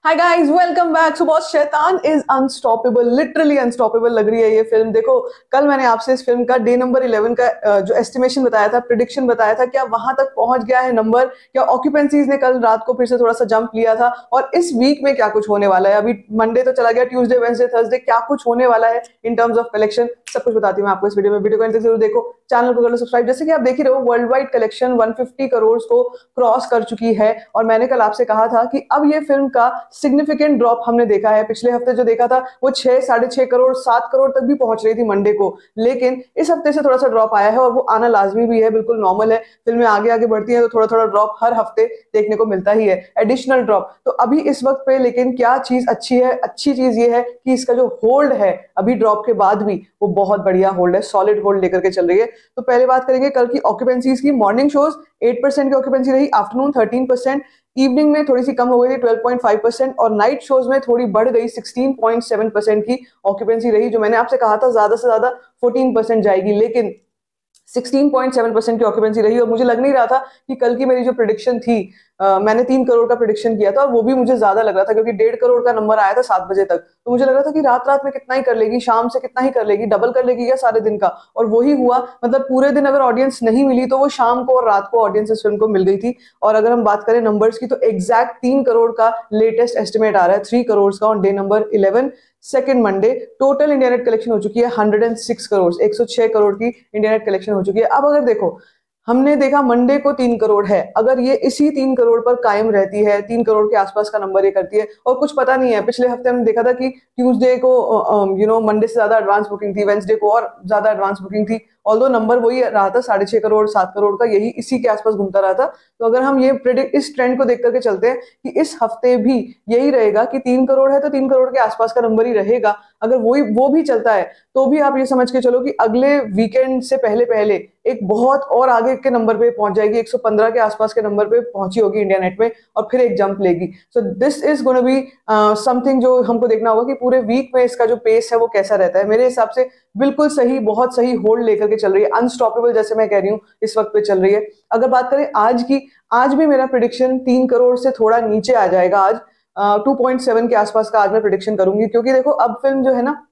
Hi guys, welcome back. So boss, शैतान is unstoppable, literally unstoppable लग रही है ये फिल्म। देखो, कल मैंने आपसे इस फिल्म का डे नंबर 11 का जो एस्टिमेशन बताया था, प्रिडिक्शन बताया था, क्या वहां तक पहुंच गया है नंबर? क्या ऑक्यूपेंसीज ने कल रात को फिर से थोड़ा सा जंप लिया था? और इस वीक में क्या कुछ होने वाला है? अभी मंडे तो चला गया, ट्यूसडे, वेडनेसडे, थर्सडे, क्या कुछ होने वाला है इन टर्म्स ऑफ कलेक्शन, सब कुछ बताती हूँ आपको इस वीडियो में। वीडियो को अंत तक जरूर देखो, चैनल को कर लो सब्सक्राइब। जैसे कि आप देख ही रहे हो, वर्ल्ड वाइड कलेक्शन 150 करोड़ को क्रॉस कर चुकी है। और मैंने कल आपसे कहा था कि अब ये फिल्म का सिग्निफिकेंट ड्रॉप हमने देखा है। पिछले हफ्ते जो देखा था वो 6, 6.5 करोड़, 7 करोड़ तक भी पहुंच रही थी मंडे को, लेकिन इस हफ्ते से थोड़ा सा ड्रॉप आया है और वो आना लाजमी भी है, बिल्कुल नॉर्मल है। फिल्में आगे आगे बढ़ती हैं तो थोड़ा थोड़ा ड्रॉप हर हफ्ते देखने को मिलता ही है, एडिशनल ड्रॉप। तो अभी इस वक्त पे लेकिन क्या चीज अच्छी है? अच्छी चीज ये है कि इसका जो होल्ड है अभी ड्रॉप के बाद भी, वो बहुत बढ़िया होल्ड है, सॉलिड होल्ड लेकर के चल रही है। तो पहले बात करेंगे कल की ऑक्यूपेंसीज की। मॉर्निंग शोज 8% की ऑक्यूपेंसी रही, आफ्टरनून 13%, इवनिंग में थोड़ी सी कम हो गई थी 12.5%, और नाइट शोज में थोड़ी बढ़ गई 16.7% की ऑक्यूपेंसी रही। जो मैंने आपसे कहा था ज्यादा से ज्यादा 14% जाएगी, लेकिन 16.7% की ऑक्यूपेंसी रही। और मुझे लग नहीं रहा था कि कल की मेरी जो प्रिडिक्शन थी, मैंने 3 करोड़ का प्रिडिक्शन किया था और वो भी मुझे ज्यादा लग रहा था, क्योंकि 1.5 करोड़ का नंबर आया था 7 बजे तक। तो मुझे लग रहा था कि रात रात में कितना ही कर लेगी, शाम से कितना ही कर लेगी, डबल कर लेगी या सारे दिन का। और वही हुआ, मतलब पूरे दिन अगर ऑडियंस नहीं मिली तो वो शाम को और रात को ऑडियंस इस फिल्म को मिल गई थी। और अगर हम बात करें नंबर्स की, तो एग्जैक्ट 3 करोड़ का लेटेस्ट एस्टिमेट आ रहा है, 3 करोड़ का on day number 11, second Monday. Total India net collection हो चुकी है 106 करोड़, 106 करोड़ की इंडिया नेट कलेक्शन हो चुकी है। अब अगर देखो, हमने देखा मंडे को 3 करोड़ है, अगर ये इसी 3 करोड़ पर कायम रहती है, 3 करोड़ के आसपास का नंबर ये करती है, और कुछ पता नहीं है, पिछले हफ्ते हमने देखा था कि ट्यूसडे को मंडे से ज्यादा एडवांस बुकिंग थी, वेंसडे को और ज्यादा एडवांस बुकिंग थी, ऑल्दो नंबर वही रहा था 6.5 करोड़, 7 करोड़ का, यही इसी के आसपास घूमता रहा था। तो अगर हम ये प्रेडिक्ट, इस ट्रेंड को देख करके चलते हैं कि इस हफ्ते भी यही रहेगा कि 3 करोड़ है तो 3 करोड़ के आसपास का नंबर ही रहेगा, अगर वो भी चलता है, तो भी आप ये समझ के चलो कि अगले वीकेंड से पहले पहले एक बहुत और आगे के नंबर पे पहुंच जाएगी, 115 के आसपास के नंबर पे पहुंची होगी इंडिया नेट में, और फिर एक जंप लेगी। So this is gonna be something जो हमको देखना होगा कि पूरे वीक में इसका जो पेस है वो कैसा रहता है। मेरे हिसाब से बिल्कुल सही, बहुत सही होल्ड लेकर के चल रही है, अनस्टॉपेबल जैसे मैं कह रही हूँ इस वक्त पे चल रही है। अगर बात करें आज की, आज भी मेरा प्रिडिक्शन 3 करोड़ से थोड़ा नीचे आ जाएगा। आज 2.7 के आसपास का आज मैं प्रिडिक्शन करूंगी, क्योंकि देखो अब फिल्म जो है ना,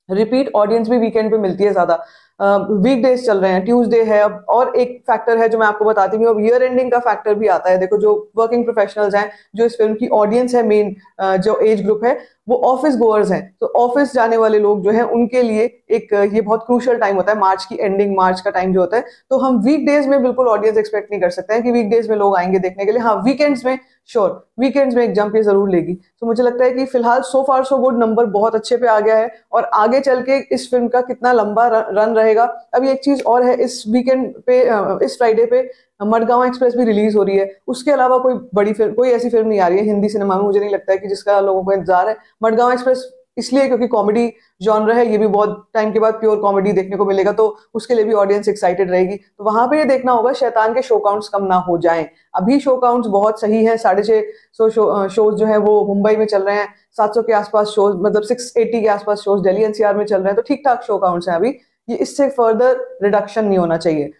रिपीट ऑडियंस भी वीकेंड पे मिलती है ज्यादा। वीकडेज चल रहे हैं, ट्यूसडे है अब, और एक फैक्टर है जो मैं आपको बताती हूँ, अब ईयर एंडिंग का फैक्टर भी आता है। देखो, जो वर्किंग प्रोफेशनल्स हैं, जो इस फिल्म की ऑडियंस है, मेन जो एज ग्रुप है, वो ऑफिस गोअर्स हैं। तो ऑफिस जाने वाले लोग जो हैं उनके लिए एक ये बहुत क्रूशियल टाइम होता है, मार्च की एंडिंग, मार्च का टाइम जो होता है। तो हम वीकडेज में बिल्कुल ऑडियंस एक्सपेक्ट नहीं कर सकते हैं कि वीकडेज में लोग आएंगे देखने के लिए। हाँ, वीकेंड्स में श्योर, वीकेंड्स में एक जंप ये जरूर लेगी। तो मुझे लगता है कि फिलहाल सो फार सो गुड, नंबर बहुत अच्छे पे आ गया है, और आगे चल के इस फिल्म का कितना लंबा रन रहेगा। अभी एक चीज और है, इस वीकेंड पे, इस फ्राइडे पे मडगांव एक्सप्रेस भी रिलीज हो रही है। उसके अलावा कोई बड़ी फिल्म, कोई ऐसी फिल्म नहीं आ रही है हिंदी सिनेमा में, मुझे नहीं लगता है कि जिसका लोगों को इंतजार है। मडगांव एक्सप्रेस इसलिए क्योंकि कॉमेडी जॉनर है, ये भी बहुत टाइम के बाद प्योर कॉमेडी देखने को मिलेगा, तो उसके लिए भी ऑडियंस एक्साइटेड रहेगी। तो वहां पे ये देखना होगा शैतान के शो काउंट्स कम ना हो जाएं। अभी शो काउंट्स बहुत सही है, 650 शोज जो है वो मुंबई में चल रहे हैं, 700 के आसपास शोज, मतलब 680 के आसपास शोज दिल्ली एनसीआर में चल रहे हैं। तो ठीक ठाक शो काउंट्स हैं अभी, ये इससे फर्दर रिडक्शन नहीं होना चाहिए।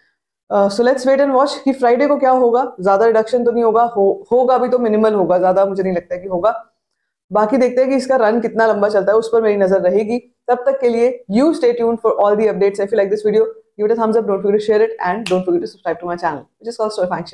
So let's wait and watch कि फ्राइडे को क्या होगा। ज्यादा रिडक्शन तो नहीं होगा, होगा भी तो मिनिमल होगा, ज्यादा मुझे नहीं लगता है कि होगा। बाकी देखते हैं कि इसका रन कितना लंबा चलता है, उस पर मेरी नजर रहेगी। तब तक के लिए you stay tuned for all the updates. If you like this video, give it a thumbs up, don't forget to share it, and don't forget to subscribe to my channel, which is called story fact.